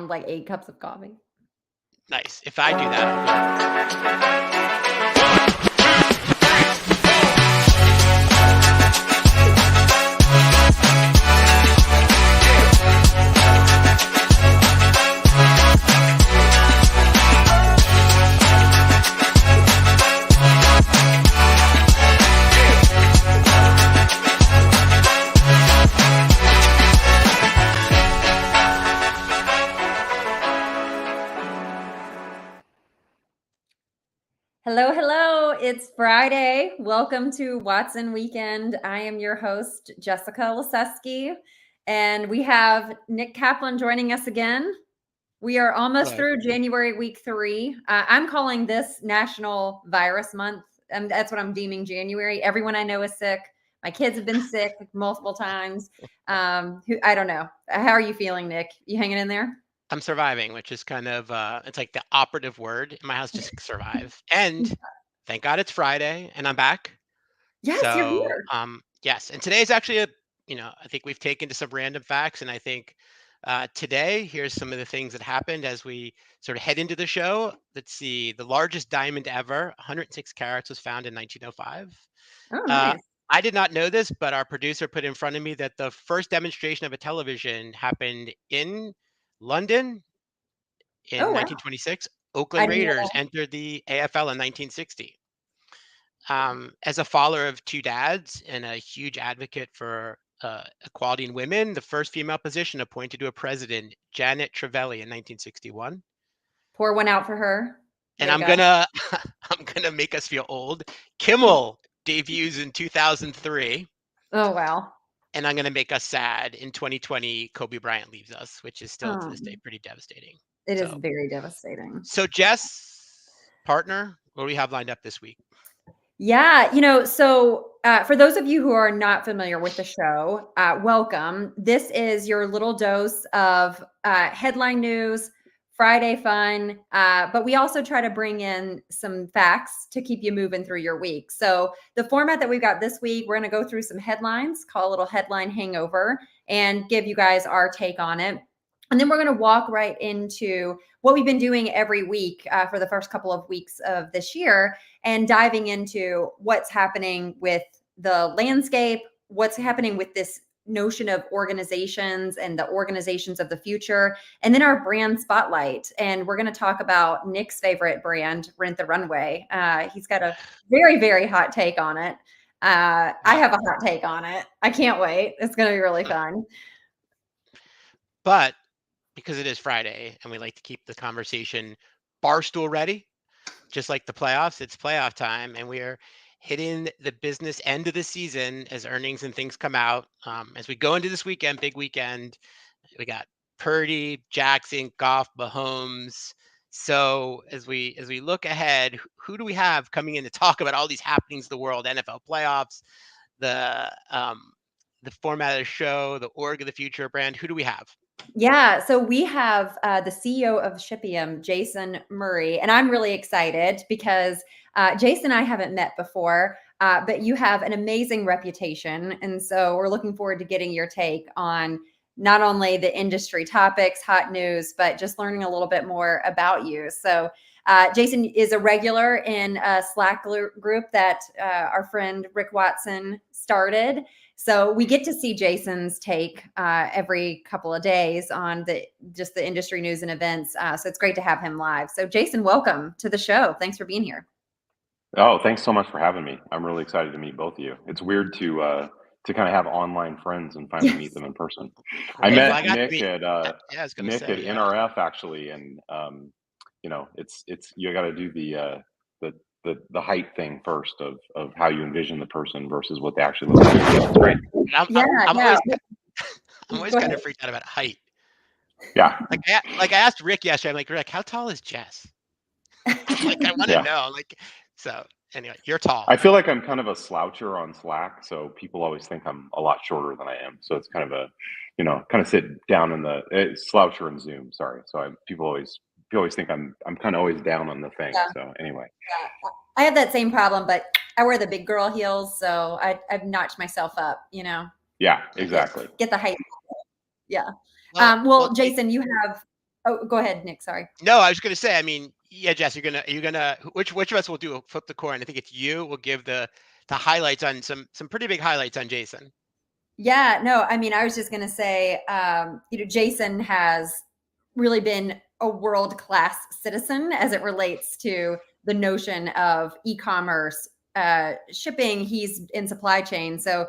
like 8 cups of coffee. Nice. If I do that, Hello, hello. It's Friday. Welcome to Watson Weekend. I am your host, Jessica Lasesky, and we have Nick Kaplan joining us again. We are almost through January week 3. I'm calling this National Virus Month, and that's what I'm deeming January. Everyone I know is sick. My kids have been sick multiple times. I don't know. How are you feeling, Nick? You hanging in there? I'm surviving, which is kind of it's like the operative word in my house, just survive. And thank God it's Friday and I'm back. Yes, you're here. Yes, and today is actually I think we've taken to some random facts, and I think today here's some of the things that happened as we sort of head into the show. Let's see, the largest diamond ever, 106 carats, was found in 1905. Oh, nice. I did not know this, but our producer put in front of me that the first demonstration of a television happened in London in Oh, wow. 1926. I Oakland didn't know Raiders that. entered the AFL in 1960. As a father of 2 dads and a huge advocate for equality in women, the first female position appointed to a president, Janet Trevely, in 1961. Pour one out for her. And Way to I'm go. gonna I'm gonna make us feel old. Kimmel debuts in 2003. Oh, wow. And I'm going to make us sad. In 2020, Kobe Bryant leaves us, which is still to this day pretty devastating. It is very devastating. So Jess, partner, what do we have lined up this week? Yeah, so for those of you who are not familiar with the show, welcome. This is your little dose of headline news, Friday fun, but we also try to bring in some facts to keep you moving through your week. So the format that we've got this week, we're going to go through some headlines, call a little headline hangover, and give you guys our take on it. And then we're going to walk right into what we've been doing every week for the first couple of weeks of this year, and diving into what's happening with the landscape, what's happening with this notion of organizations and the organizations of the future, and then our brand spotlight. And we're going to talk about Nick's favorite brand, Rent The Runway. He's got a very, very hot take on it. I have a hot take on it. I can't wait. It's going to be really fun. But because it is Friday and we like to keep the conversation barstool ready, just like the playoffs, it's playoff time, and we are hitting the business end of the season as earnings and things come out. As we go into this weekend, big weekend, we got Purdy, Jackson, Goff, Mahomes. So as we look ahead, who do we have coming in to talk about all these happenings in the world, NFL playoffs, the format of the show, the org of the future brand? Who do we have? Yeah, so we have the CEO of Shipium, Jason Murray, and I'm really excited because Jason and I haven't met before, but you have an amazing reputation, and so we're looking forward to getting your take on not only the industry topics, hot news, but just learning a little bit more about you. So Jason is a regular in a Slack group that our friend Rick Watson started. So we get to see Jason's take every couple of days on just the industry news and events. So it's great to have him live. So Jason, welcome to the show. Thanks for being here. Oh, thanks so much for having me. I'm really excited to meet both of you. It's weird to kind of have online friends and finally meet them in person. I met Nick at NRF actually, and it's you got to do the height thing first of how you envision the person versus what they actually look like. That's great. I'm always kind of freaked out about height. Yeah. Like I asked Rick yesterday, I'm like, Rick, how tall is Jess? Like I want to know. Like, so anyway, you're tall. I feel like I'm kind of a sloucher on Slack, so people always think I'm a lot shorter than I am. So it's kind of a, kind of sit down in the sloucher in Zoom. Sorry. So people always think I'm kind of always down on the thing. Yeah. So anyway. Yeah. I have that same problem, but I wear the big girl heels, so I've notched myself up, Yeah, exactly. Get the height. Yeah. Well, Jason, you have Oh, go ahead, Nick. Sorry. No, I was going to say, I mean, yeah, Jess, you're gonna, which of us will do flip the coin? I think it's you. Will give the highlights on some pretty big highlights on Jason. Yeah, no, I mean, I was just going to say, Jason has really been a world-class citizen as it relates to the notion of e-commerce, shipping. He's in supply chain. So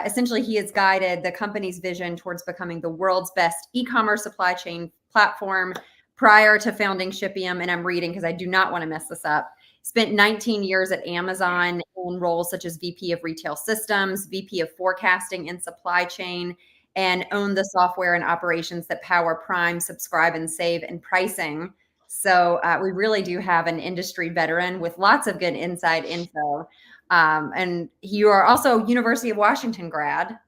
essentially, he has guided the company's vision towards becoming the world's best e-commerce supply chain platform prior to founding Shipium. And I'm reading because I do not want to mess this up. Spent 19 years at Amazon in roles such as VP of Retail Systems, VP of Forecasting and Supply Chain, and owned the software and operations that power Prime, Subscribe, and Save, and pricing. So we really do have an industry veteran with lots of good inside info. And you are also University of Washington grad.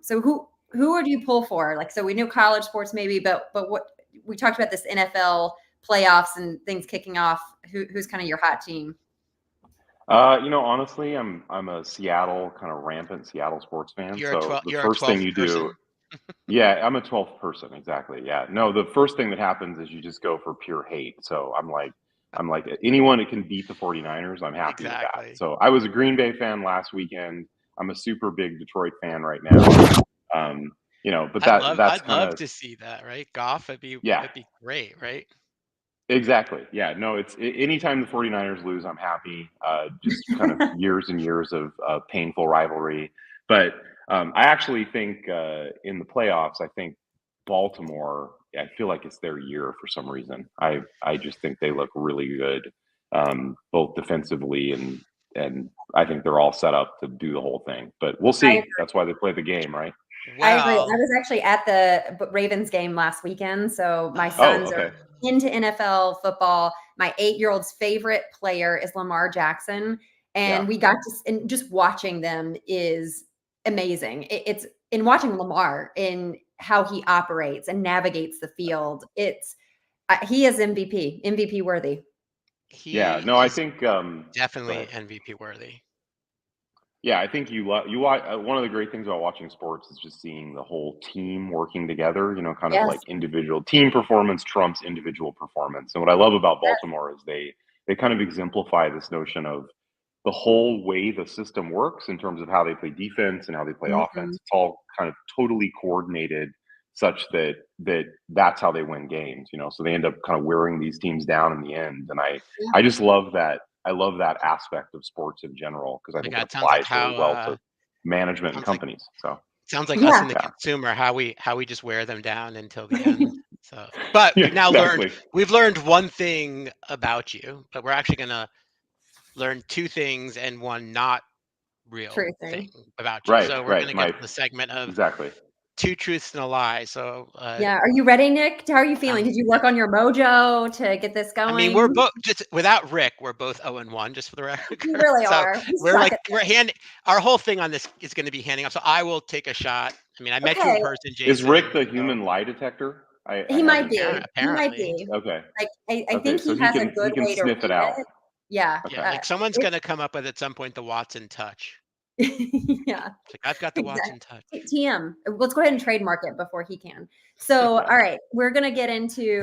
So who would you pull for? Like, so we knew college sports maybe, but what we talked about this NFL playoffs and things kicking off. Who's kind of your hot team? Honestly, I'm a Seattle, kind of rampant Seattle sports fan. You're so the the first thing you do, yeah, I'm a 12th person. Exactly. Yeah. No, the first thing that happens is you just go for pure hate. So I'm like anyone that can beat the 49ers, I'm happy with that. So I was a Green Bay fan last weekend. I'm a super big Detroit fan right now. But I'd love to see that, right? Goff, it'd be great, right? Exactly. Yeah. No, it's anytime the 49ers lose, I'm happy. Just kind of years and years of painful rivalry. But I actually think in the playoffs, I think Baltimore, I feel like it's their year for some reason. I just think they look really good, both defensively and I think they're all set up to do the whole thing. But we'll see. That's why they play the game, right? I agree. I was actually at the Ravens game last weekend. So my sons are into NFL football. My 8-year-old's favorite player is Lamar Jackson. And we got to, and just watching them is amazing. It's in watching Lamar in how he operates and navigates the field. He is MVP worthy. I think definitely MVP worthy. Yeah, I think you watch. One of the great things about watching sports is just seeing the whole team working together. Kind of like individual team performance trumps individual performance. And what I love about Baltimore is they kind of exemplify this notion of the whole way the system works in terms of how they play defense and how they play offense. It's all kind of totally coordinated, such that that's how they win games. So they end up kind of wearing these teams down in the end. And I just love that. I love that aspect of sports in general because I think it applies really well to management and companies. So sounds like us and the consumer, how we just wear them down until the end. So, but we've now learned one thing about you, but we're actually going to learn two things and one not real thing about you. So we're going to get to the segment of two truths and a lie. So are you ready, Nick? How are you feeling? Did you work on your mojo to get this going? I mean, we're both just without Rick. We're both 0-1, just for the record. We really are. We're our whole thing on this is going to be handing up. So I will take a shot. I mean, I met you in person, Jason. Is Rick the human lie detector? He might be. Apparently. He might be. Okay. I think he has a good way to sniff it out. Yeah. Okay. Like someone's going to come up with at some point the Watson touch. Yeah. Like, I've got the Watson touch. TM. Let's go ahead and trademark it before he can. So, all right, we're going to get into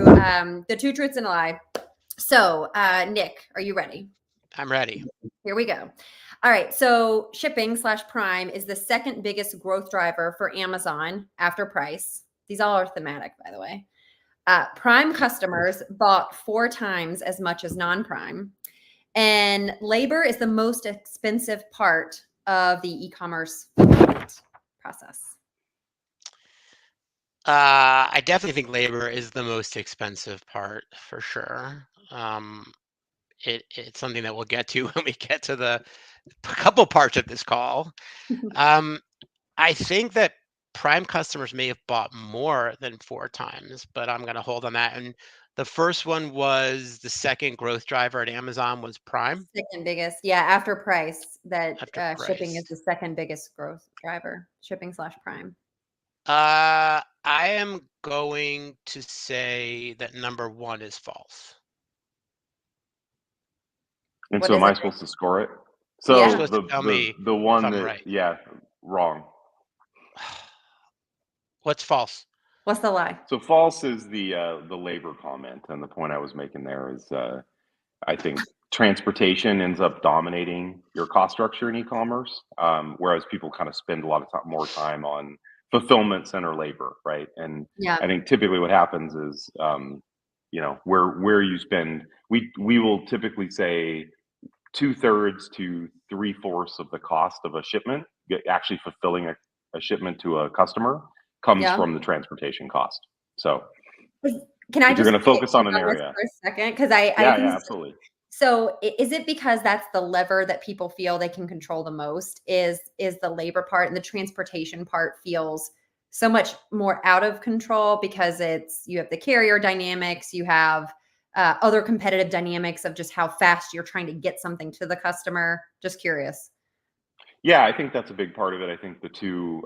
the two truths and a lie. So, Nick, are you ready? I'm ready. Here we go. All right. So shipping/Prime is the second biggest growth driver for Amazon after price. These all are thematic, by the way. Prime customers bought 4 times as much as non-Prime. And labor is the most expensive part of the e-commerce process. I definitely think labor is the most expensive part for sure. It's something that we'll get to when we get to the couple parts of this call. I think that Prime customers may have bought more than 4 times, but I'm going to hold on that. And the first one was the second growth driver at Amazon was Prime. Second biggest. Yeah. After price, shipping is the second biggest growth driver, shipping/Prime. I am going to say that number 1 is false. And so am I supposed to score it? So you're supposed to tell me the one if I'm that, right. wrong. What's false? What's the lie? So false is the labor comment, and the point I was making there is I think transportation ends up dominating your cost structure in e-commerce, whereas people kind of spend a lot of more time on fulfillment center labor, right? And Yeah. I think typically what happens is, where you spend, we will typically say 2/3 to 3/4 of the cost of a shipment, actually fulfilling a shipment to a customer, comes Yeah. from the transportation cost. So Can I if you're just going to focus on an on this area, for a second? Because I yeah, think absolutely. so. Is it because that's the lever that people feel they can control the most? Is the labor part, and the transportation part feels so much more out of control because you have the carrier dynamics, you have other competitive dynamics of just how fast you're trying to get something to the customer. Just curious. Yeah, I think that's a big part of it. I think to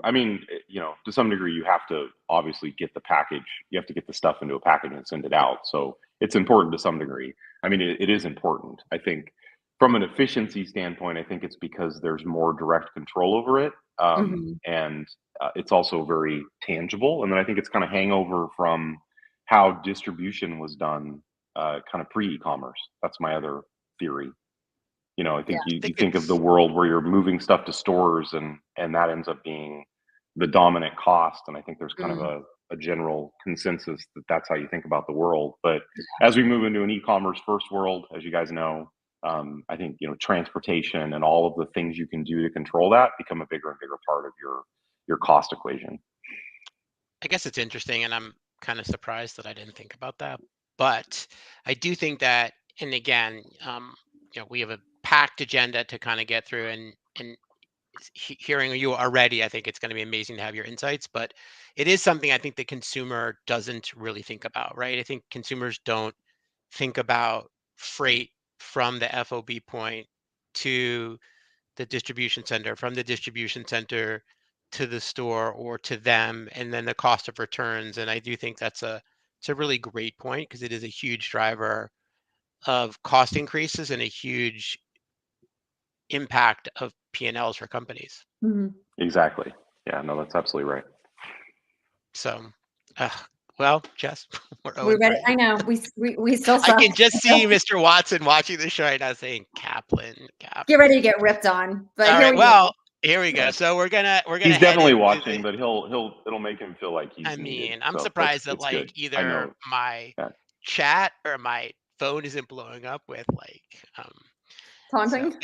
some degree, you have to obviously get the package. You have to get the stuff into a package and send it out. So it's important to some degree. I mean, it is important. I think from an efficiency standpoint, I think it's because there's more direct control over it. And it's also very tangible. And then I think it's kind of hangover from how distribution was done kind of pre-e-commerce. That's my other theory. I think Yeah. you think of the world where you're moving stuff to stores and that ends up being the dominant cost. And I think there's kind of a general consensus that that's how you think about the world. But as we move into an e-commerce first world, as you guys know, I think, transportation and all of the things you can do to control that become a bigger and bigger part of your cost equation. I guess it's interesting, and I'm kind of surprised that I didn't think about that. But I do think that, and again, we have a packed agenda to kind of get through, and hearing you already, I think it's going to be amazing to have your insights. But it is something I think the consumer doesn't really think about, right? I think consumers don't think about freight from the FOB point to the distribution center, from the distribution center to the store or to them, and then the cost of returns. And I do think it's a really great point, because it is a huge driver of cost increases and a huge impact of P&Ls for companies. Exactly. Yeah, no, that's absolutely right. So, well, Jess, we're ready. I know we still suck. I can just see Mr. Watson watching the show right now saying Kaplan. Get ready to get ripped on. But all here right, we well, here we go. So we're gonna He's definitely watching, but it'll make him feel like he's needed. I'm so surprised that good. either my chat or my phone isn't blowing up with taunting.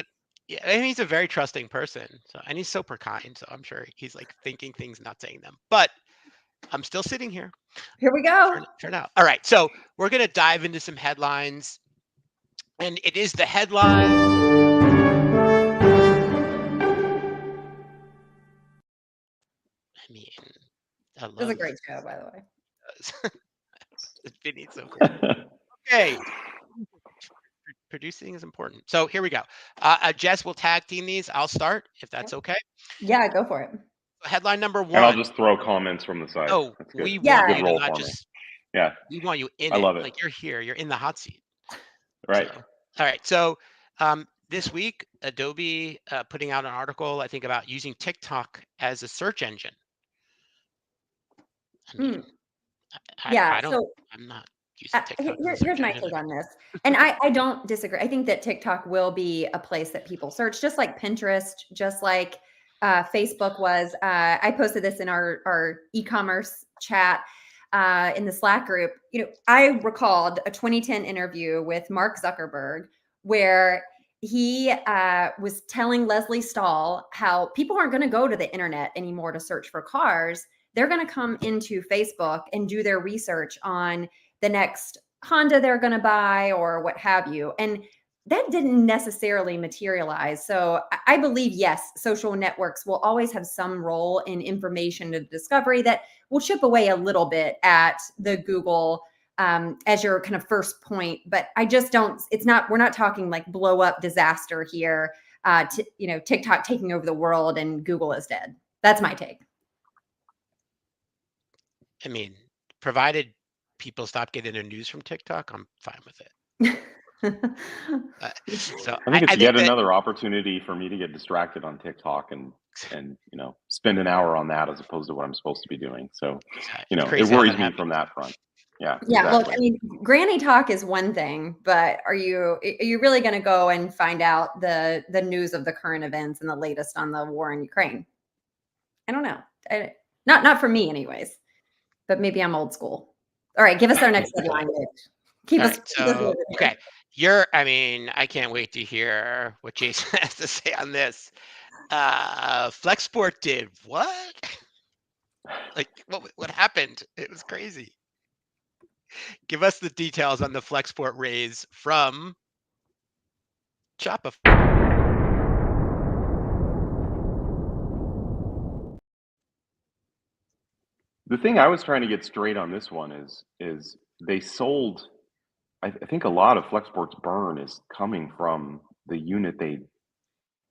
Yeah, and he's a very trusting person. So, and he's super kind. So I'm sure he's thinking things, not saying them. But I'm still sitting here. Here we go. Turn out. All right. So we're gonna dive into some headlines, and it is the headline. I mean, It was a great show, by the way. Vinny's so cool. Okay. Producing is important. So here we go. Jess will tag team these. I'll start if that's okay. Yeah, go for it. Headline number 1. And I'll just throw comments from the side. Oh, that's good. We want you to not for just. Me. Yeah. We want you in I love it. Like you're here. You're in the hot seat. Right. So, all right. So this week, Adobe putting out an article, I think, about using TikTok as a search engine. I mean, I'm not using TikTok. Here's my take on this. And I don't disagree. I think that TikTok will be a place that people search, just like Pinterest, just like Facebook was. I posted this in our e-commerce chat in the Slack group. I recalled a 2010 interview with Mark Zuckerberg where he was telling Leslie Stahl how people aren't going to go to the internet anymore to search for cars. They're going to come into Facebook and do their research on the next Honda they're going to buy or what have you. And that didn't necessarily materialize. So I believe, yes, social networks will always have some role in information to discovery that will chip away a little bit at the Google as your kind of first point. But I just don't, we're not talking like blow up disaster here, TikTok taking over the world and Google is dead. That's my take. I mean, provided people stop getting their news from TikTok, I'm fine with it. So I think it's I yet think that another opportunity for me to get distracted on TikTok and spend an hour on that as opposed to what I'm supposed to be doing. So it's it crazy how worries that me happens. from that front. Yeah, Yeah, exactly. well, I mean, granny talk is one thing, but are you really going to go and find out the news of the current events and the latest on the war in Ukraine? I don't know. Not for me, anyways. But maybe I'm old school. All right, give us our next headline. Keep us. So okay, I can't wait to hear what Jason has to say on this. Flexport did what? Like what happened? It was crazy. Give us the details on the Flexport raise from Shopify. The thing I was trying to get straight on this one is they sold. I think a lot of Flexport's burn is coming from the unit they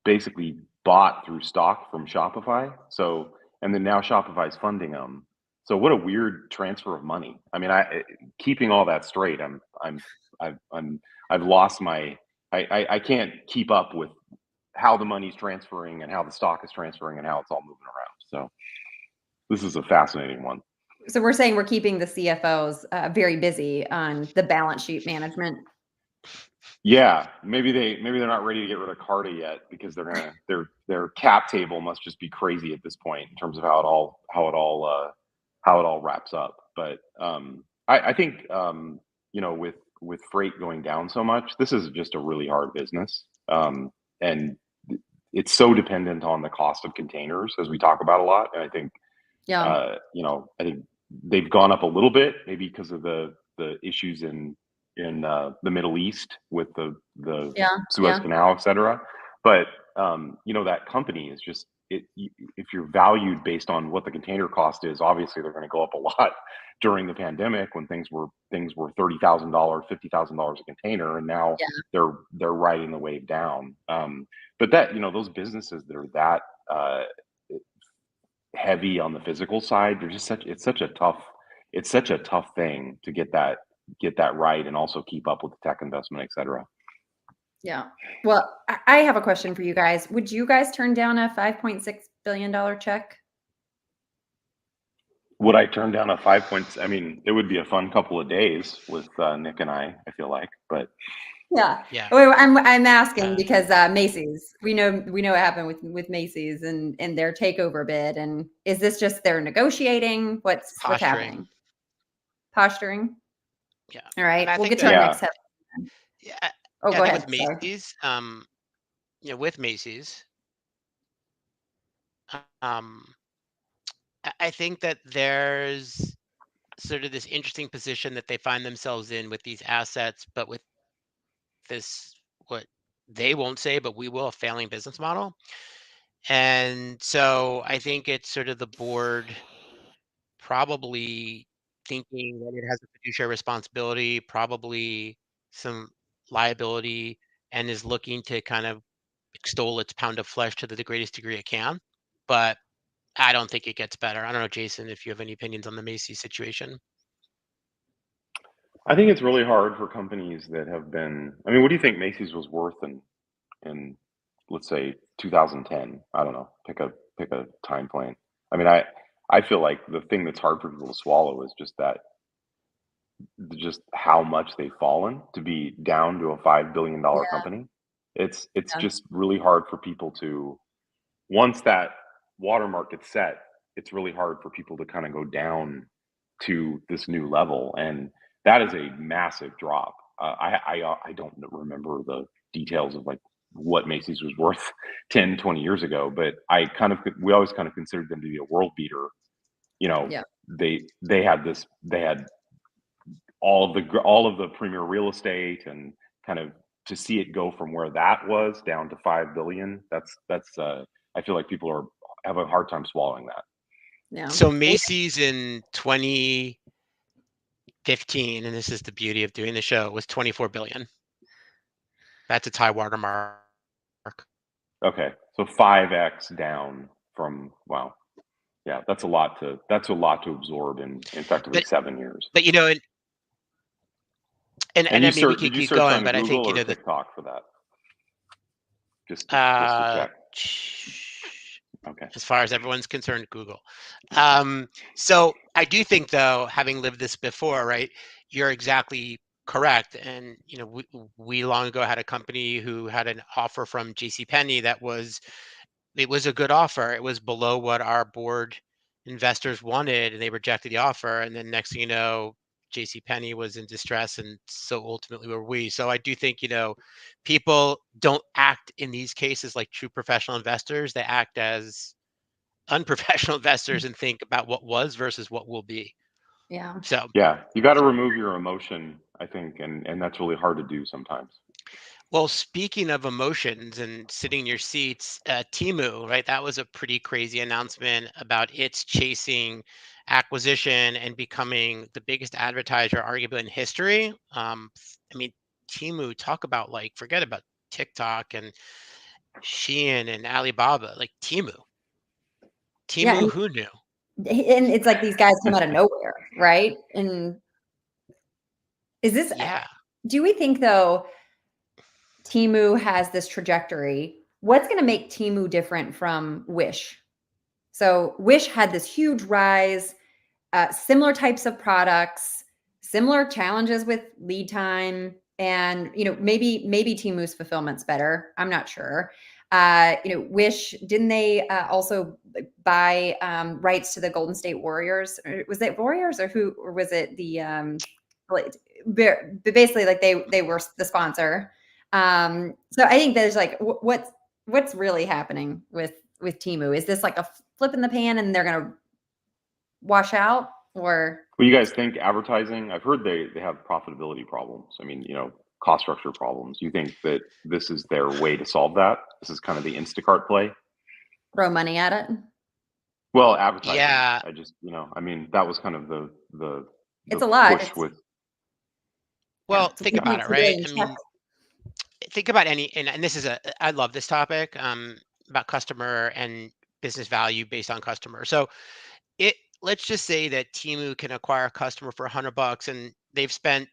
basically bought through stock from Shopify. So, and then now Shopify's funding them. So what a weird transfer of money. I mean, keeping all that straight, I've lost my, I can't keep up with how the money's transferring and how the stock is transferring and how it's all moving around. So this is a fascinating one. So we're saying we're keeping the CFOs very busy on the balance sheet management. Yeah, maybe they're not ready to get rid of Carta yet because their cap table must just be crazy at this point in terms of how it all wraps up. But I think with freight going down so much, this is just a really hard business, and it's so dependent on the cost of containers, as we talk about a lot. And I think I think they've gone up a little bit, maybe because of the issues in the Middle East with the Suez Canal, et cetera. But that company is just if you're valued based on what the container cost is, obviously they're going to go up a lot during the pandemic when things were $30,000, $50,000 a container, and now they're riding the wave down. But that those businesses that are that heavy on the physical side, they're just it's such a tough thing to get that right and also keep up with the tech investment, et cetera. Yeah. Well, I have a question for you guys. Would you guys turn down a $5.6 billion check? Would I turn down a I mean, it would be a fun couple of days with Nick and I feel like, but yeah. I'm asking because Macys, we know what happened with Macys and their takeover bid. And is this just they're negotiating? What's happening? Posturing. Yeah. All right. We'll get to our next headline. Yeah. Oh, go ahead. With Macys, with Macys, I think that there's sort of this interesting position that they find themselves in with these assets, but with this, what they won't say, but we will, a failing business model. And so I think it's sort of the board probably thinking that it has a fiduciary responsibility, probably some liability, and is looking to kind of extol its pound of flesh to the greatest degree it can. But I don't think it gets better. I don't know, Jason, if you have any opinions on the Macys situation. I think it's really hard for companies that have been. I mean, what do you think Macys was worth in let's say 2010? I don't know. Pick a time plane. I mean, I feel like the thing that's hard for people to swallow is just how much they've fallen to be down to a $5 billion company. It's just really hard for people to, once that watermark gets set, it's really hard for people to kind of go down to this new level, and that is a massive drop. I don't remember the details of like what Macys was worth 10, 20 years ago, but we always kind of considered them to be a world beater. They had all of the premier real estate, and kind of to see it go from where that was down to 5 billion. That's I feel like people have a hard time swallowing that. Yeah. So Macys in 2015, and this is the beauty of doing the show, was 24 billion. That's its high watermark. Okay, so 5x down from yeah, that's a lot to absorb in effectively 7 years. But And I mean, we could keep going, but Google I think, or TikTok for that? Just to check. Okay. As far as everyone's concerned, Google. So I do think, though, having lived this before, right, you're exactly correct. And, you know, we long ago had a company who had an offer from JCPenney that it was a good offer. It was below what our board investors wanted, and they rejected the offer. And then next thing you know, JCPenney was in distress, and so ultimately were we. So I do think, you know, people don't act in these cases like true professional investors. They act as unprofessional investors and think about what was versus what will be. Yeah. So yeah, you got to remove your emotion, I think, and that's really hard to do sometimes. Well, speaking of emotions and sitting in your seats, Teemu, right? That was a pretty crazy announcement about its chasing acquisition and becoming the biggest advertiser, arguably in history. I mean, Teemu, talk about like, forget about TikTok and Shein and Alibaba, like Teemu. Yeah, Teemu, who knew? and it's like these guys come out of nowhere, right? And is this? Yeah. Do we think though? Teemu has this trajectory. What's going to make Teemu different from Wish? So Wish had this huge rise, similar types of products, similar challenges with lead time, and you know maybe Teemu's fulfillment's better. I'm not sure. You know, Wish, didn't they also buy rights to the Golden State Warriors? Was it Warriors or was it the basically like they were the sponsor. So I think there's like what's really happening with Teemu? Is this like a flip in the pan and they're gonna wash out, or? Well, you guys think advertising? I've heard they have profitability problems. I mean, you know, cost structure problems. You think that this is their way to solve that? This is kind of the Instacart play? Throw money at it? Well, advertising. Yeah. I just, you know, I mean, that was kind of the it's a lot. push with. Well, think about it, right? I mean, think about and this is I love this topic about customer and business value based on customer. So let's just say that Teemu can acquire a customer for $100 and they've spent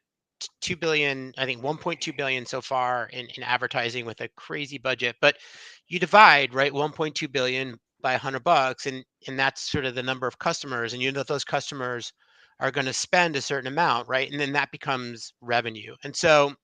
2 billion, I think 1.2 billion so far in advertising with a crazy budget. But you divide, right, 1.2 billion by $100 and that's sort of the number of customers, and you know that those customers are going to spend a certain amount, right? And then that becomes revenue. And so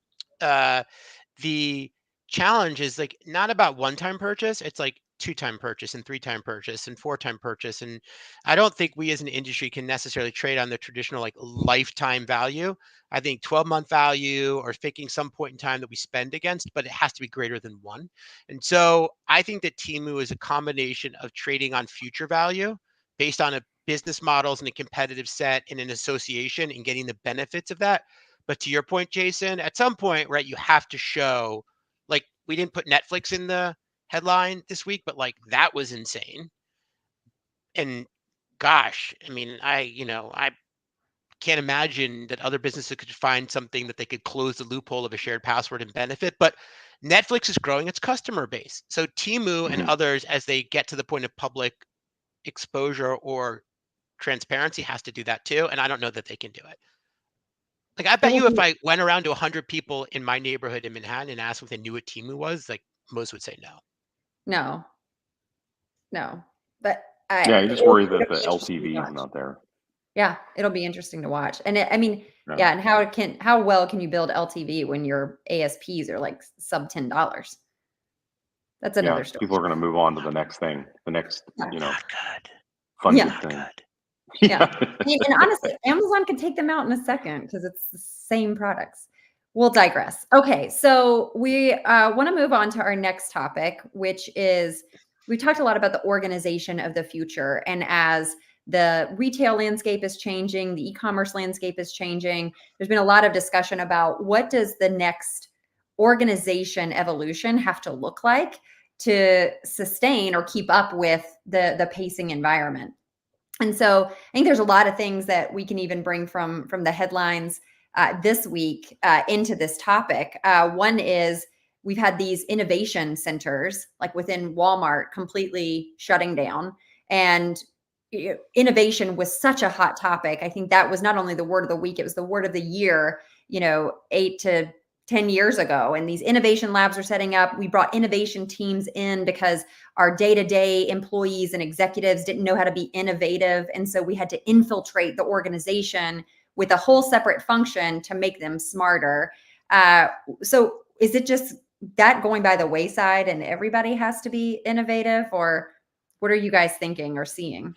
the challenge is like not about one-time purchase, it's like two-time purchase and three-time purchase and four-time purchase. And I don't think we as an industry can necessarily trade on the traditional like lifetime value. I think 12-month value or picking some point in time that we spend against, but it has to be greater than one. And so I think that Teemu is a combination of trading on future value based on a business models and a competitive set and an association and getting the benefits of that. But to your point, Jason, at some point, right, you have to show, like, we didn't put Netflix in the headline this week, but like that was insane. And gosh, I mean, I can't imagine that other businesses could find something that they could close the loophole of a shared password and benefit. But Netflix is growing its customer base. So Teemu and others, as they get to the point of public exposure or transparency, has to do that too. And I don't know that they can do it. Like, I bet you if I went around to 100 people in my neighborhood in Manhattan and asked if they knew what Teemu was, like most would say no. No. But yeah, you just worry that the LTV is not there. Yeah, it'll be interesting to watch. And I mean, yeah, and how well can you build LTV when your ASPs are like sub $10? That's another story. People are going to move on to the next thing, you know, funded thing. Yeah. And honestly, Amazon could take them out in a second because it's the same products. We'll digress. Okay, so we want to move on to our next topic, which is, we talked a lot about the organization of the future. And as the retail landscape is changing, the e-commerce landscape is changing, there's been a lot of discussion about what does the next organization evolution have to look like to sustain or keep up with the pacing environment. And so I think there's a lot of things that we can even bring from the headlines this week into this topic. One is we've had these innovation centers like within Walmart completely shutting down, and innovation was such a hot topic. I think that was not only the word of the week, it was the word of the year 8 to 10 years ago, and these innovation labs are setting up. We brought innovation teams in because our day-to-day employees and executives didn't know how to be innovative. And so we had to infiltrate the organization with a whole separate function to make them smarter. So is it just that going by the wayside and everybody has to be innovative, or what are you guys thinking or seeing?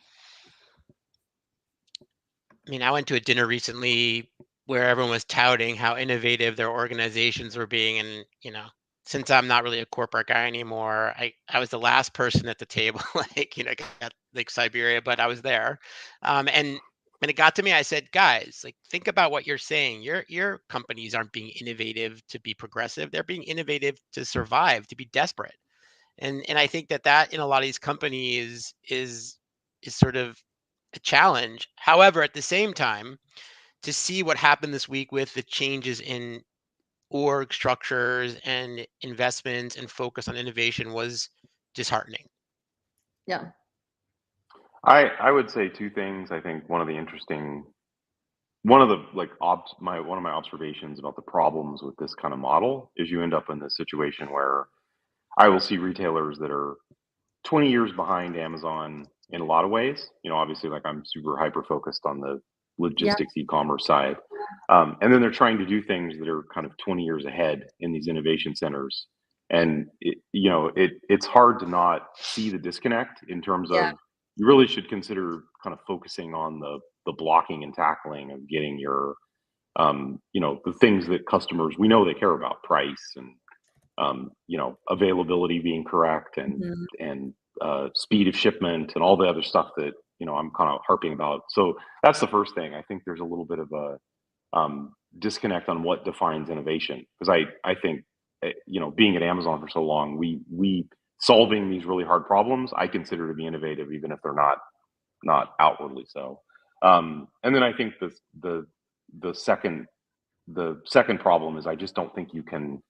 I mean, I went to a dinner recently where everyone was touting how innovative their organizations were being. And, since I'm not really a corporate guy anymore, I was the last person at the table, got like Siberia, but I was there. And when it got to me, I said, guys, think about what you're saying. Your companies aren't being innovative to be progressive. They're being innovative to survive, to be desperate. And I think that in a lot of these companies is sort of a challenge. However, at the same time, to see what happened this week with the changes in org structures and investments and focus on innovation was disheartening. Yeah. I would say two things. I think one of my observations about the problems with this kind of model is you end up in this situation where I will see retailers that are 20 years behind Amazon in a lot of ways. Obviously, like, I'm super hyper focused on the logistics e-commerce side. And then they're trying to do things that are kind of 20 years ahead in these innovation centers. And it's hard to not see the disconnect in terms of, you really should consider kind of focusing on the blocking and tackling of getting your the things that customers, we know they care about, price and availability being correct, and speed of shipment and all the other stuff that I'm kind of harping about. So that's the first thing. I think there's a little bit of a disconnect on what defines innovation, because I think being at Amazon for so long, we solving these really hard problems I consider to be innovative, even if they're not outwardly so. And then I think the second problem is I don't think you can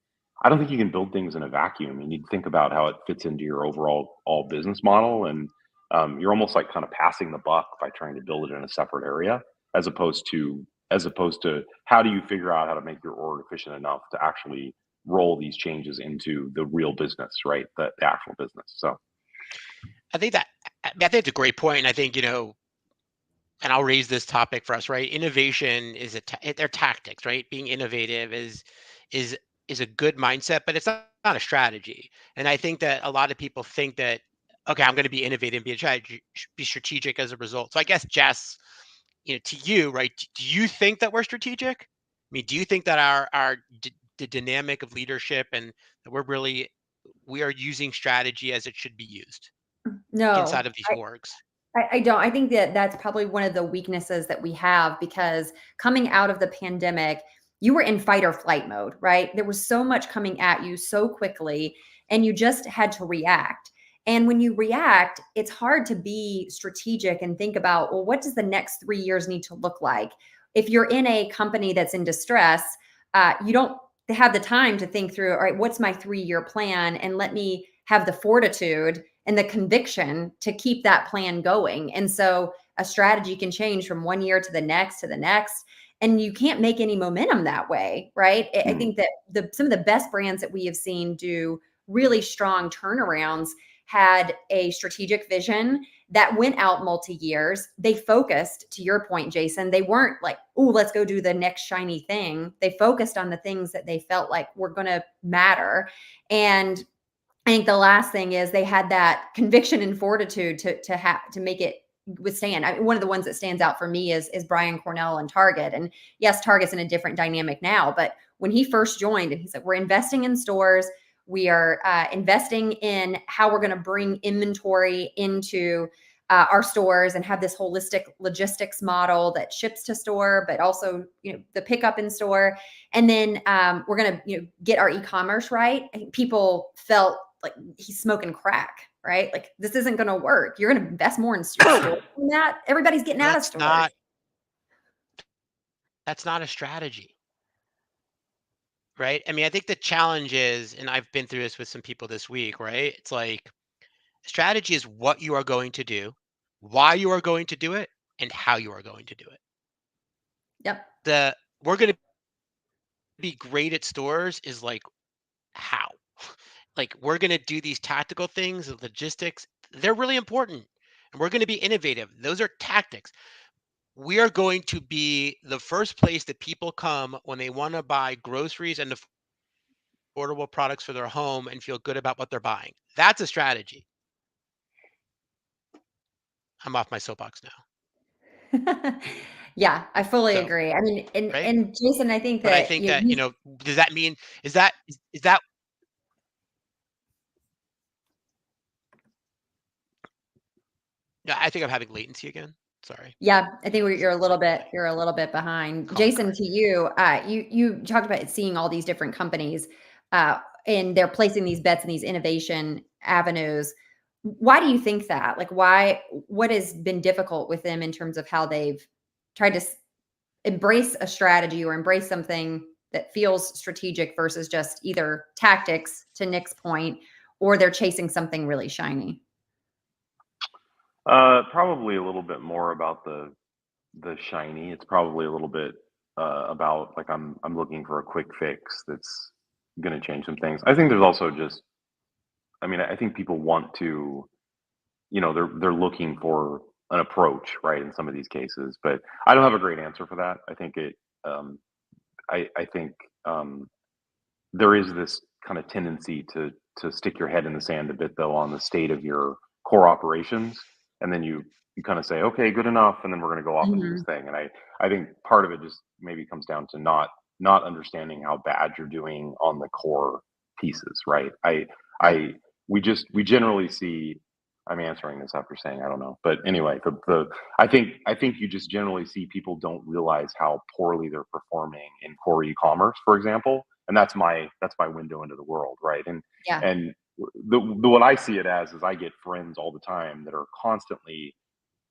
build things in a vacuum. You need to think about how it fits into your overall business model, and you're almost like kind of passing the buck by trying to build it in a separate area, as opposed to how do you figure out how to make your org efficient enough to actually roll these changes into the real business, right? The actual business. So I think it's a great point. And I think, and I'll raise this topic for us, right? Innovation is they're tactics, right? Being innovative is a good mindset, but it's not a strategy. And I think that a lot of people think that, okay, I'm going to be innovative and be strategic as a result. So I guess, Jess, to you, right? Do you think that we're strategic? I mean, do you think that the dynamic of leadership and that we are using strategy as it should be used inside of these orgs? I don't. I think that that's probably one of the weaknesses that we have, because coming out of the pandemic, you were in fight or flight mode, right? There was so much coming at you so quickly, and you just had to react. And when you react, it's hard to be strategic and think about, well, what does the next 3 years need to look like? If you're in a company that's in distress, you don't have the time to think through, all right, what's my 3-year plan? And let me have the fortitude and the conviction to keep that plan going. And so a strategy can change from 1 year to the next, and you can't make any momentum that way, right? I think that some of the best brands that we have seen do really strong turnarounds had a strategic vision that went out multi-years. They focused, to your point, Jason, they weren't like, oh, let's go do the next shiny thing. They focused on the things that they felt like were going to matter. And I think the last thing is they had that conviction and fortitude to make it withstand. One of the ones that stands out for me is Brian Cornell and Target. And yes, Target's in a different dynamic now, but when he first joined, and he said, we're investing in stores, we are investing in how we're going to bring inventory into our stores and have this holistic logistics model that ships to store, but also the pickup in store. And then we're going to get our e-commerce right. I think people felt like he's smoking crack, right? Like, this isn't going to work. You're going to invest more in stores than that. Everybody's getting out of stores. That's not a strategy, right? I mean, I think the challenge is, and I've been through this with some people this week, right? It's like, strategy is what you are going to do, why you are going to do it, and how you are going to do it. Yep. We're going to be great at stores is like, how? Like, we're going to do these tactical things, the logistics, they're really important. And we're going to be innovative. Those are tactics. We are going to be the first place that people come when they want to buy groceries and affordable products for their home and feel good about what they're buying. That's a strategy. I'm off my soapbox now. Yeah, I fully agree. I mean, right? and Jason, I think But I that think that, does that mean, is that yeah, I think I'm having latency again. Sorry. Yeah, I think you're a little bit behind. Jason, to you, you talked about seeing all these different companies, and they're placing these bets in these innovation avenues. Why do you think that? Like, what has been difficult with them in terms of how they've tried to embrace a strategy or embrace something that feels strategic versus just either tactics, to Nick's point, or they're chasing something really shiny? Probably a little bit more about the shiny. It's probably a little bit about like I'm looking for a quick fix that's going to change some things. I think there's also just, I mean, I think people want to, they're looking for an approach, right, in some of these cases. But I don't have a great answer for that. I think I think there is this kind of tendency to stick your head in the sand a bit, though, on the state of your core operations, and then you kind of say, okay, good enough, and then we're going to go off and do this thing. And I think part of it just maybe comes down to not understanding how bad you're doing on the core pieces, right? We generally see. I'm answering this after saying I don't know, but anyway, I think you just generally see people don't realize how poorly they're performing in core e-commerce, for example, and that's my window into the world, right? And the what I see it as is I get friends all the time that are constantly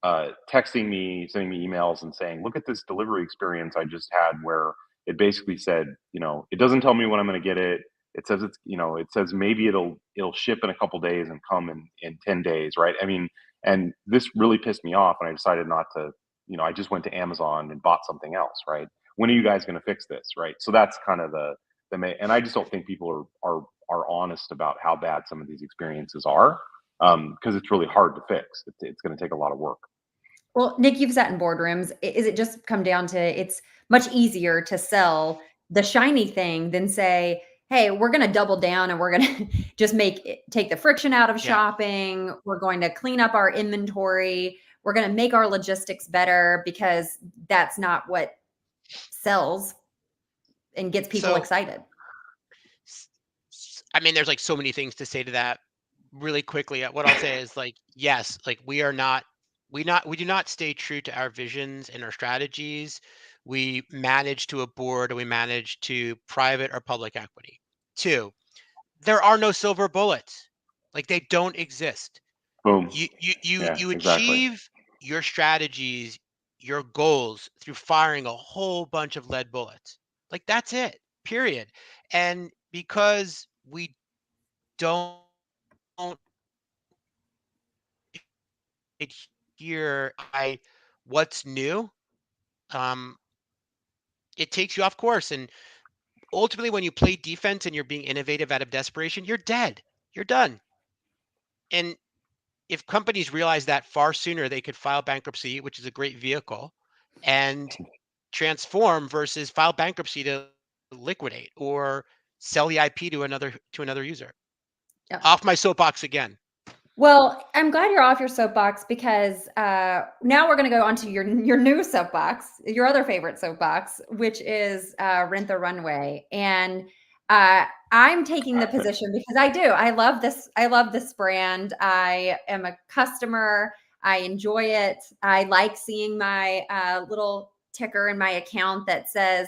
texting me, sending me emails, and saying, "Look at this delivery experience I just had, where it basically said, it doesn't tell me when I'm going to get it. It says it says maybe it'll ship in a couple days and come in 10 days, right? I mean, and this really pissed me off, and I decided not to. I just went to Amazon and bought something else, right? When are you guys going to fix this, right? So that's kind of and I just don't think people are honest about how bad some of these experiences are, because it's really hard to fix. It's going to take a lot of work. Well, Nick, you've sat in boardrooms. Is it just come down to it's much easier to sell the shiny thing than say, hey, we're going to double down and we're going to just take the friction out of shopping. We're going to clean up our inventory. We're going to make our logistics better, because that's not what sells and gets people excited. I mean, there's like so many things to say to that really quickly. What I'll say is like, yes, like we do not stay true to our visions and our strategies. We manage to a board, and we manage to private or public equity. 2, there are no silver bullets. Like, they don't exist. Boom. You achieve your strategies, your goals, through firing a whole bunch of lead bullets. Like, that's it, period. And because we don't adhere what's new, it takes you off course. And ultimately, when you play defense and you're being innovative out of desperation, you're dead. You're done. And if companies realize that far sooner, they could file bankruptcy, which is a great vehicle, and transform versus file bankruptcy to liquidate or sell the IP to another user. Yep. Off my soapbox again. Well, I'm glad you're off your soapbox, because now we're going to go on to your new soapbox, your other favorite soapbox, which is Rent the Runway. And I'm taking the position because I love this. I love this brand. I am a customer. I enjoy it. I like seeing my little ticker in my account that says,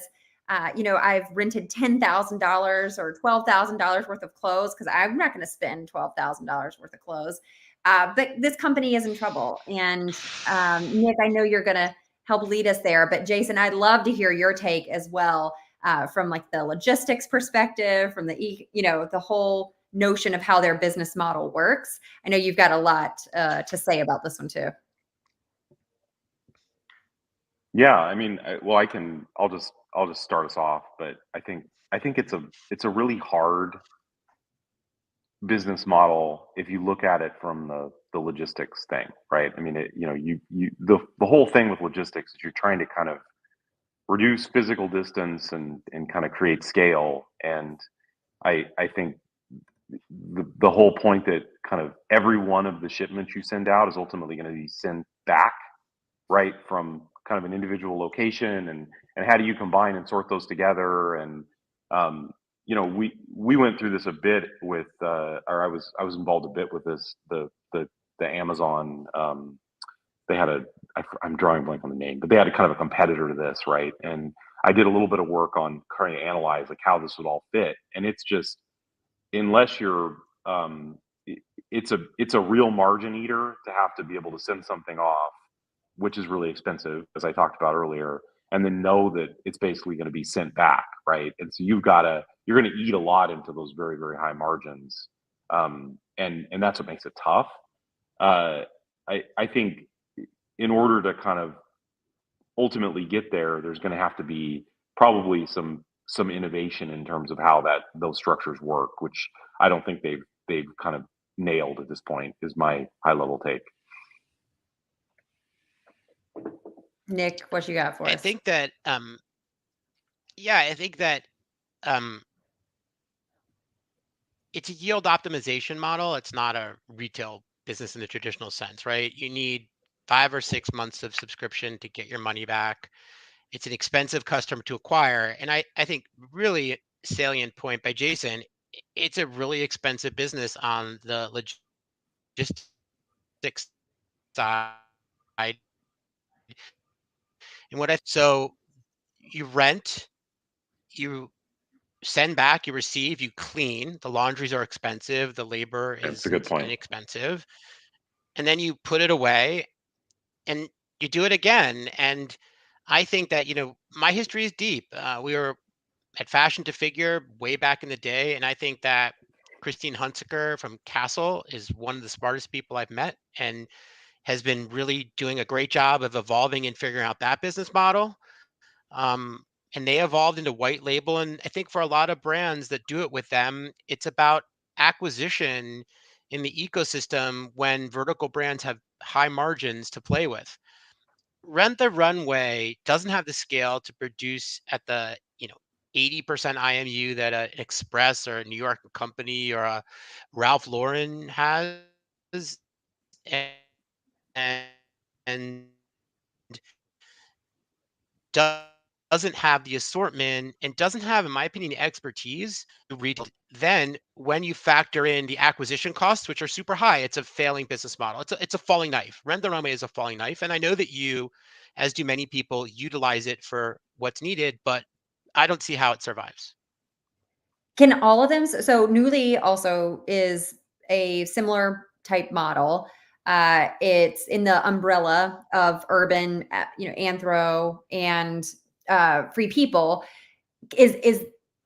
I've rented $10,000 or $12,000 worth of clothes, because I'm not going to spend $12,000 worth of clothes. But this company is in trouble. And Nick, I know you're going to help lead us there. But Jason, I'd love to hear your take as well, from like the logistics perspective, from the whole notion of how their business model works. I know you've got a lot to say about this one too. Yeah, I mean, I'll start us off, but I think it's a really hard business model if you look at it from the logistics thing, right? I mean, the whole thing with logistics is you're trying to kind of reduce physical distance and kind of create scale. And I think the whole point that kind of every one of the shipments you send out is ultimately going to be sent back, right, from kind of an individual location, and how do you combine and sort those together? And we went through this a bit with, or I was involved a bit with this, the Amazon. They had I'm drawing a blank on the name, but they had a kind of a competitor to this, right? And I did a little bit of work on trying to analyze like how this would all fit, and it's just, unless you're it's a real margin eater to have to be able to send something off, which is really expensive, as I talked about earlier, and then know that it's basically going to be sent back, right? And so you're going to eat a lot into those very, very high margins, and that's what makes it tough. I think in order to kind of ultimately get there, there's going to have to be probably some innovation in terms of how those structures work, which I don't think they've kind of nailed at this point, is my high level take. Nick, what you got for us? I think that it's a yield optimization model. It's not a retail business in the traditional sense, right? You need 5 or 6 months of subscription to get your money back. It's an expensive customer to acquire. And I think really salient point by Jason, it's a really expensive business on the logistics side. And so you rent, you send back, you receive, you clean. The laundries are expensive. The labor That's a good isn't point. inexpensive. And then you put it away and you do it again. And I think that, my history is deep. We were at Fashion to Figure way back in the day. And I think that Christine Hunsaker from Castle is one of the smartest people I've met and has been really doing a great job of evolving and figuring out that business model. And they evolved into white label. And I think for a lot of brands that do it with them, it's about acquisition in the ecosystem when vertical brands have high margins to play with. Rent the Runway doesn't have the scale to produce at the 80% IMU that an Express or a New York company or a Ralph Lauren has, and doesn't have the assortment and doesn't have, in my opinion, the expertise to retail. Then when you factor in the acquisition costs, which are super high, it's a failing business model. It's a falling knife. Rent the Runway is a falling knife. And I know that you, as do many people, utilize it for what's needed, but I don't see how it survives. Can all of them? So Nuuly also is a similar type model. It's in the umbrella of urban, Anthro and Free People. Is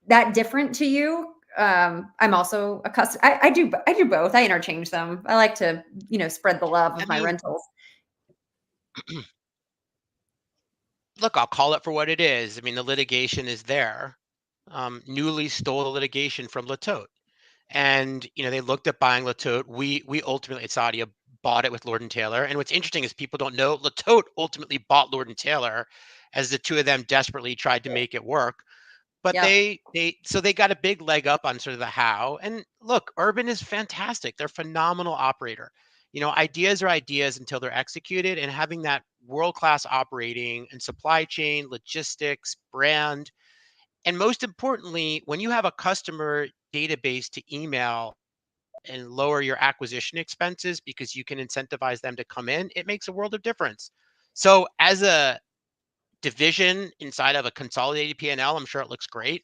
that different to you? I'm also a customer. I do both. I interchange them. I like to, spread the love of my rentals. Look, I'll call it for what it is. I mean, the litigation is there. Nuuly stole the litigation from Latote. And they looked at buying Latote. We ultimately at Sadia bought it with Lord & Taylor. And what's interesting is people don't know Latote ultimately bought Lord & Taylor as the two of them desperately tried to make it work. But they got a big leg up on sort of the how. And look, Urban is fantastic. They're a phenomenal operator. Ideas are ideas until they're executed, and having that world-class operating and supply chain, logistics, brand, and most importantly, when you have a customer database to email and lower your acquisition expenses because you can incentivize them to come in, it makes a world of difference. So as a division inside of a consolidated P&L, I'm sure it looks great.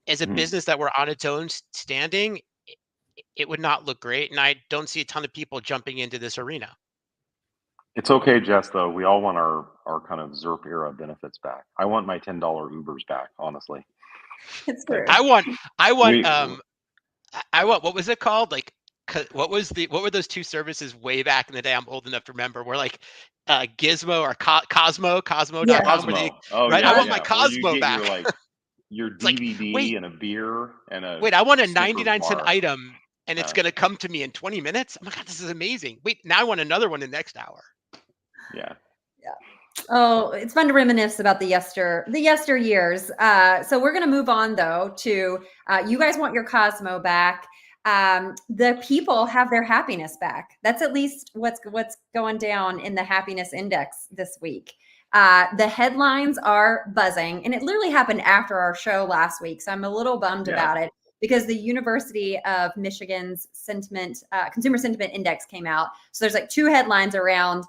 As a business that were on its own standing, it would not look great. And I don't see a ton of people jumping into this arena. It's okay, Jess, though. We all want our kind of ZERP era benefits back. I want my $10 Ubers back, honestly. It's true. I want, what was it called? Like what were those two services way back in the day? I'm old enough to remember. We're like Gizmo or Cosmo.com. Yeah. Cosmo. Oh Right? yeah, I want yeah. my Where you Cosmo get your back. your It's like, DVD and a beer and a wait, I want a Snickers 99-cent bar. item and it's gonna come to me in 20 minutes. Oh my God, this is amazing. Wait, now I want another one in the next hour. Yeah. Oh, it's fun to reminisce about the yesteryears. So we're going to move on though to you guys want your Cosmo back. The people have their happiness back. That's at least what's going down in the happiness index this week. The headlines are buzzing, and it literally happened after our show last week. So I'm a little bummed about it because the University of Michigan's consumer sentiment index came out. So there's like two headlines around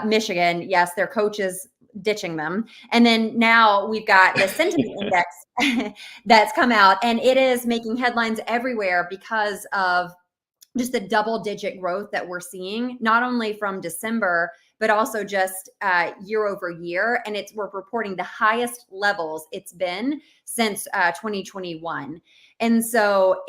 Michigan. Yes, their coach is ditching them. And then now we've got the sentiment index that's come out, and it is making headlines everywhere because of just the double-digit growth that we're seeing, not only from December, but also just year over year. And we're reporting the highest levels it's been since 2021. And so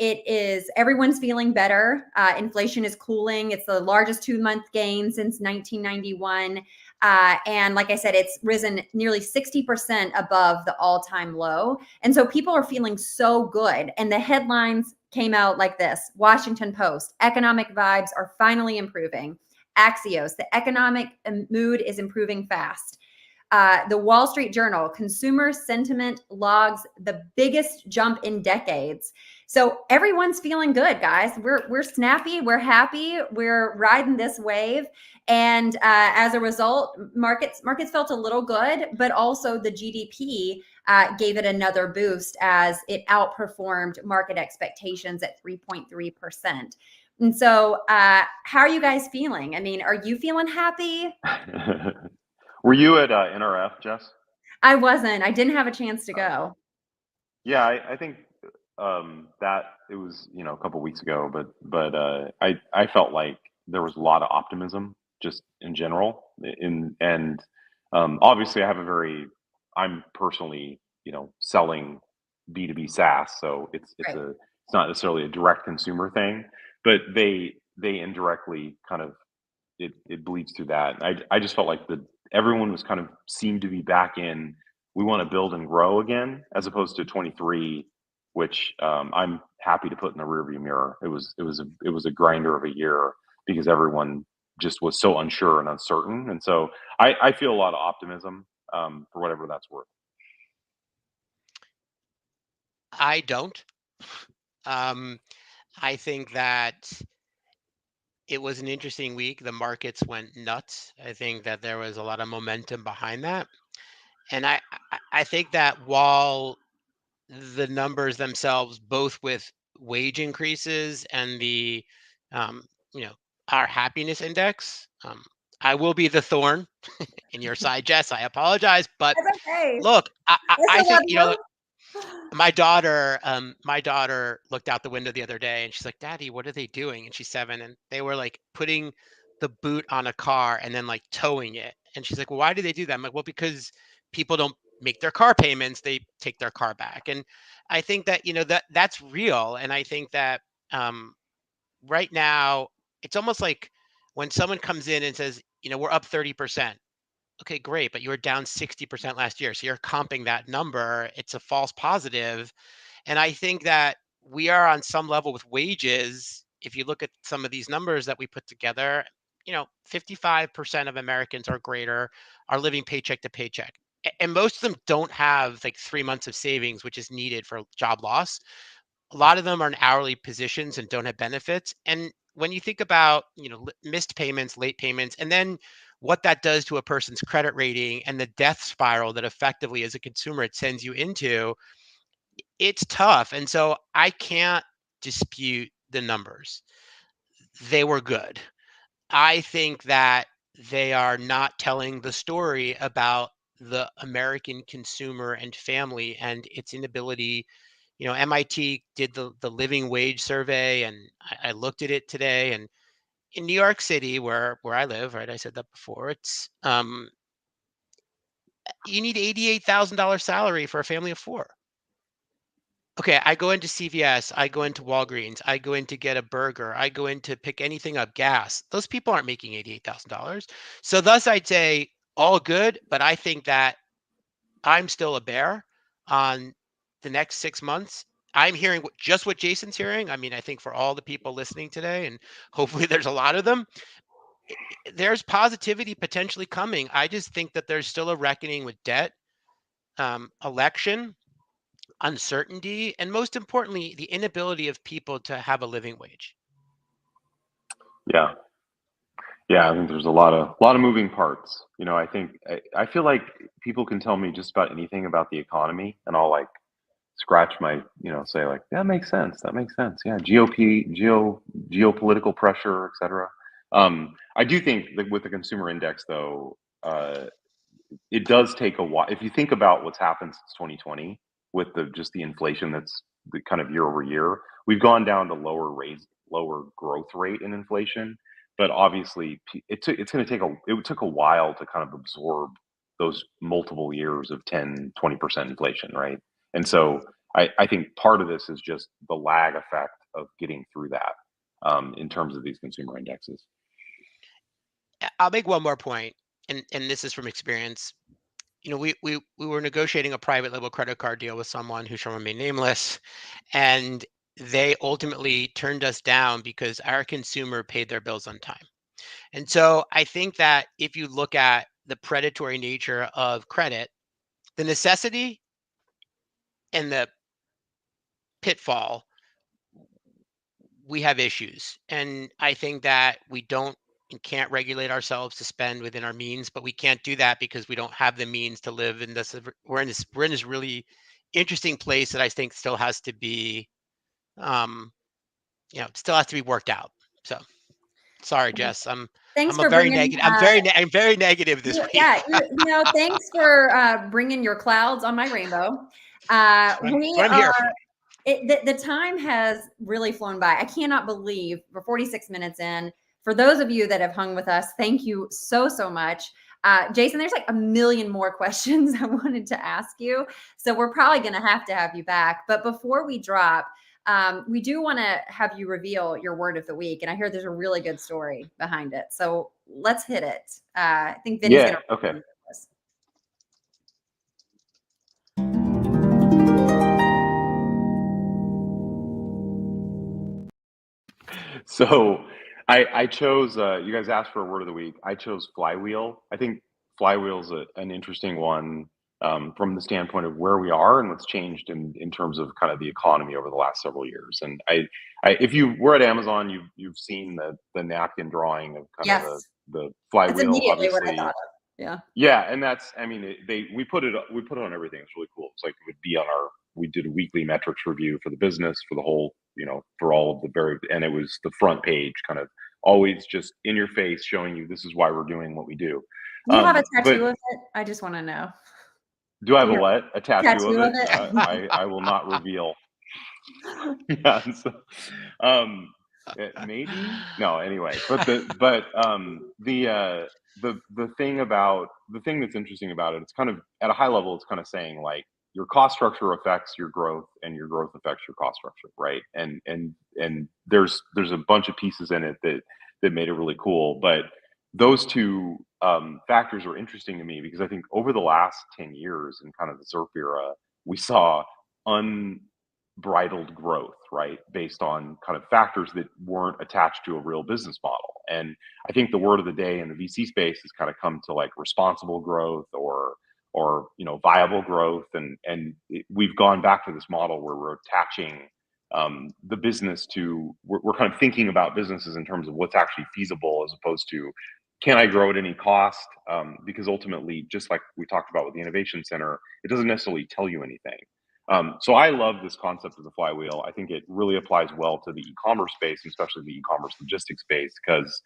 everyone's feeling better. Inflation is cooling. It's the largest 2-month gain since 1991. And like I said, it's risen nearly 60% above the all-time low. And so people are feeling so good. And the headlines came out like this: Washington Post, economic vibes are finally improving. Axios, the economic mood is improving fast. The Wall Street Journal, consumer sentiment logs the biggest jump in decades. So everyone's feeling good, guys. We're snappy, we're happy, we're riding this wave, and as a result, markets felt a little good, but also the GDP gave it another boost as it outperformed market expectations at 3.3%. And so, how are you guys feeling? I mean, are you feeling happy? Were you at NRF, Jess? I wasn't. I didn't have a chance to go. Yeah, I think that it was a couple weeks ago, but I felt like there was a lot of optimism just in general. And obviously I'm personally selling B2B SaaS, so it's not necessarily a direct consumer thing, but they indirectly kind of it bleeds through that. I just felt like everyone was kind of seemed to be back in. We want to build and grow again, as opposed to 23, which I'm happy to put in the rearview mirror. It was a grinder of a year because everyone just was so unsure and uncertain, and so I feel a lot of optimism for whatever that's worth. I don't. I think that it was an interesting week. The markets went nuts. I think that there was a lot of momentum behind that. And I think that while the numbers themselves, both with wage increases and the, um, our happiness index, I will be the thorn in your side, Jess. I apologize, but That's okay. look, I think, my daughter looked out the window the other day and she's like, "Daddy, what are they doing?" And she's 7, and they were like putting the boot on a car and then like towing it. And she's like, "Well, why do they do that?" I'm like, "Well, because people don't make their car payments, they take their car back." And I think that that's real. And I think that right now it's almost like when someone comes in and says, "We're up 30%." Okay, great, but you were down 60% last year. So you're comping that number. It's a false positive. And I think that we are on some level with wages. If you look at some of these numbers that we put together, 55% of Americans or greater are living paycheck to paycheck. And most of them don't have like 3 months of savings, which is needed for job loss. A lot of them are in hourly positions and don't have benefits. And when you think about, missed payments, late payments, and then what that does to a person's credit rating and the death spiral that effectively as a consumer it sends you into, it's tough. And so I can't dispute the numbers. They were good. I think that they are not telling the story about the American consumer and family and its inability. MIT did the living wage survey, and I looked at it today. And in New York City, where I live, right? I said that before. It's you need $88,000 salary for a family of 4. okay, I go into CVS, I go into Walgreens, I go in to get a burger, I go in to pick anything up, gas. Those people aren't making $88,000. So thus I'd say all good, but I think that I'm still a bear on the next 6 months. I'm hearing just what Jason's hearing. I mean, I think for all the people listening today, and hopefully there's a lot of them, there's positivity potentially coming. I just think that there's still a reckoning with debt, election, uncertainty, and most importantly, the inability of people to have a living wage. Yeah. Yeah, I think there's a lot of moving parts. You know, I feel like people can tell me just about anything about the economy, and I'll like scratch my, say like that makes sense. That makes sense. Yeah, geopolitical pressure, etc. I do think that with the consumer index, though, it does take a while. If you think about what's happened since 2020 with the inflation that's the kind of year over year, we've gone down to lower growth rate in inflation. But obviously, it took a while to kind of absorb those multiple years of 10-20% inflation, right? And so I think part of this is just the lag effect of getting through that in terms of these consumer indexes. I'll make one more point, and this is from experience. You know, we were negotiating a private label credit card deal with someone who shall remain nameless, and they ultimately turned us down because our consumer paid their bills on time. And so I think that if you look at the predatory nature of credit, the necessity and the pitfall, we have issues. And I think that we don't and can't regulate ourselves to spend within our means, but we can't do that because we don't have the means to live in this. We're in this really interesting place that I think still has to be, still has to be worked out. So sorry, Jess. Thanks I'm for bringing. negative. I'm very negative this week. Yeah, thanks for bringing your clouds on my rainbow. We I'm are. Here for. The time has really flown by. I cannot believe we're 46 minutes in. For those of you that have hung with us, thank you so much. Jason, there's like a million more questions I wanted to ask you. So we're probably going to have you back. But before we drop, we do want to have you reveal your word of the week. And I hear there's a really good story behind it. So let's hit it. I think Vinny's going to. Okay. So I chose, you guys asked for a word of the week. I chose flywheel. I think flywheel is an interesting one from the standpoint of where we are and what's changed in terms of kind of the economy over the last several years. And if you were at Amazon, you've seen the napkin drawing of kind of the flywheel. That's immediately obviously. What I thought of. Yeah. Yeah, and that's, I mean, we put it on everything. It's really cool. It's like it would be on we did a weekly metrics review for the business for the whole, for all of and it was the front page, kind of always just in your face, showing you this is why we're doing what we do. Do you have a tattoo of it? I just want to know. Do I have a tattoo of it? I will not reveal. Yeah. So, maybe no. Anyway, but the thing that's interesting about it, it's kind of at a high level, it's kind of saying like your cost structure affects your growth and your growth affects your cost structure, right? And there's a bunch of pieces in it that made it really cool. But those two factors are interesting to me because I think over the last 10 years in kind of the ZERP era, we saw unbridled growth, right? Based on kind of factors that weren't attached to a real business model. And I think the word of the day in the VC space has kind of come to like responsible growth or viable growth. And we've gone back to this model where we're attaching the business to, we're kind of thinking about businesses in terms of what's actually feasible as opposed to, can I grow at any cost? Because ultimately, just like we talked about with the Innovation Center, it doesn't necessarily tell you anything. So I love this concept of the flywheel. I think it really applies well to the e-commerce space, especially the e-commerce logistics space, because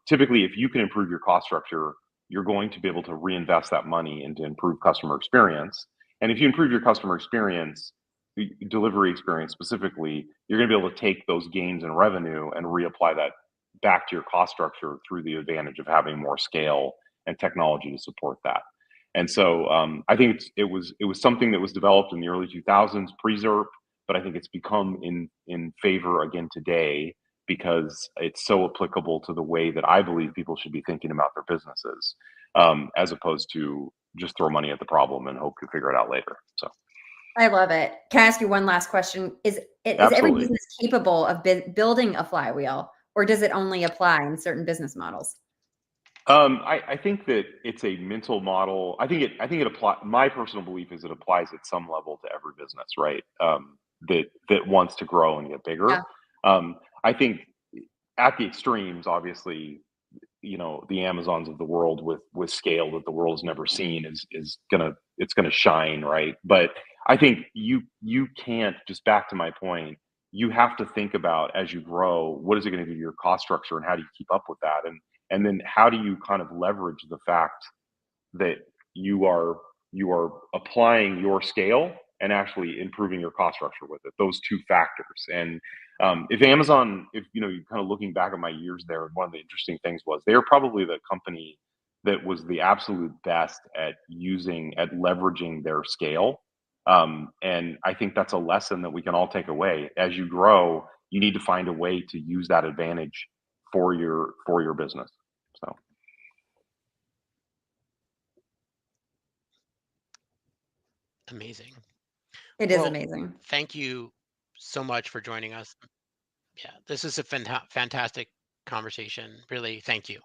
typically if you can improve your cost structure, you're going to be able to reinvest that money into improve customer experience. And if you improve your customer experience, the delivery experience specifically, you're going to be able to take those gains in revenue and reapply that back to your cost structure through the advantage of having more scale and technology to support that. And so I think it was something that was developed in the early 2000s, pre-ZERP. but I think it's become in favor again today because it's so applicable to the way that I believe people should be thinking about their businesses, as opposed to just throw money at the problem and hope to figure it out later. So I love it. Can I ask you one last question? Is every business capable of building a flywheel, or does it only apply in certain business models? I think that it's a mental model. I think it applies. My personal belief is it applies at some level to every business, right? That wants to grow and get bigger. Yeah. I think at the extremes, obviously, the Amazons of the world with scale that the world has never seen is gonna shine, right? But I think you can't, just back to my point, you have to think about, as you grow, what is it going to do to your cost structure and how do you keep up with that? And then how do you kind of leverage the fact that you are applying your scale and actually improving your cost structure with it, those two factors. And if Amazon, you're kind of looking back at my years there, one of the interesting things was they were probably the company that was the absolute best at leveraging their scale. And I think that's a lesson that we can all take away. As you grow, you need to find a way to use that advantage for your business. So. Amazing. It is amazing. Thank you so much for joining us. Yeah, this is a fantastic conversation. Really, thank you.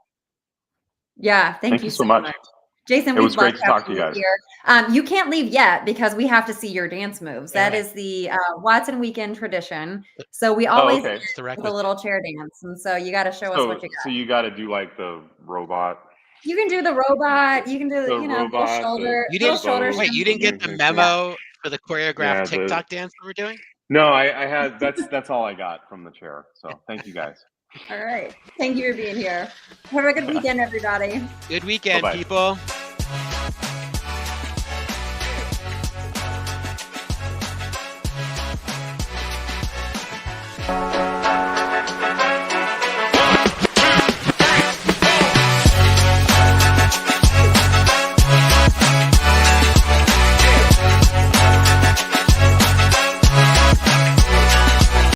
Yeah, thank you so much. Jason, it was great to talk to you guys. Here. You can't leave yet because we have to see your dance moves. That is the Watson weekend tradition. So we always end with a little chair dance. And so you got to show us what you got. So you got to do like the robot. You can do the robot. You can do the robot, shoulder. You didn't get the memo for the choreographed TikTok dance that we're doing? No, I had. That's all I got from the chair. So thank you guys. All right. Thank you for being here. Have a good weekend, everybody. Good weekend, people.